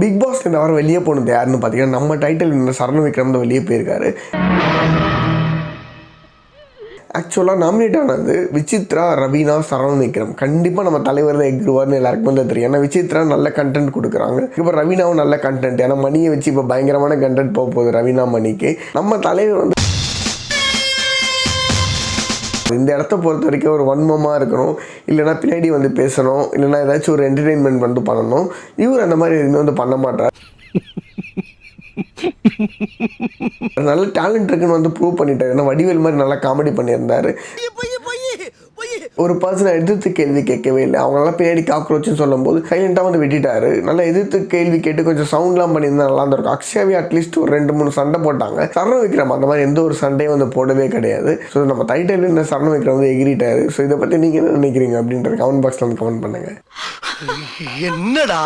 Big pass இந்த வாரம் வெளியே போனது யாருன்னு பார்த்தீங்கன்னா நம்ம டைட்டில் வின்னர் சரண் விக்ரம் தான் வெளியே போயிருக்காரு. ஆக்சுவலாக நாமினேட் ஆனது விசித்ரா, ரவீனா, சரண் விக்ரம். கண்டிப்பாக நம்ம தலைவர் தான் எகிருவார்னு எல்லாருக்கும் வந்து தெரியும். ஏன்னா விசித்ரா நல்ல கண்டென்ட் கொடுக்குறாங்க, இப்போ ரவீனாவும் நல்ல கண்டென்ட். ஏன்னா மணியை வச்சு இப்போ பயங்கரமான கண்டென்ட் போக போகுது ரவீனா மணிக்கு. நம்ம தலைவர் வந்து இந்த இடத்த பொறுத்த வரைக்கும் ஒரு வன்மமாக இருக்கணும், இல்லைனா பின்னாடி வந்து பேசணும், இல்லைனா ஏதாச்சும் ஒரு என்டர்டெயின்மெண்ட் வந்து பண்ணணும். இவர் அந்த மாதிரி எதுவுமே வந்து பண்ண மாட்டார். நல்ல டேலண்ட் இருக்குன்னு வந்து ப்ரூவ் பண்ணிட்டாரு. ஏன்னா வடிவேல் மாதிரி நல்லா காமெடி பண்ணியிருந்தாரு. ஒரு பர்சனை எதிர்த்து கேள்வி கேட்கவே இல்லை. அவங்களால பின்னாடி காக்ரோச்சுன்னு சொல்லும் போது சைலண்டாக வந்து விட்டுட்டாரு. நல்லா எதிர்த்து கேள்வி கேட்டு கொஞ்சம் சவுண்ட்லாம் பண்ணியிருந்தா நல்லா இருந்திருக்கும். அக்ஷயாவே அட்லீஸ்ட் ஒரு 2-3 சண்டை போட்டாங்க. சரண் விக்ரம் அந்த மாதிரி எந்த ஒரு சண்டையும் வந்து போடவே கிடையாது. ஸோ நம்ம டைட்டில் இந்த சரண் விக்ரம் வந்து எகிரிட்டாரு. ஸோ இதை பற்றி நீங்கள் என்ன நினைக்கிறீங்க அப்படின்ற கமெண்ட் பாக்ஸில் வந்து கமெண்ட் பண்ணுங்கள். என்னடா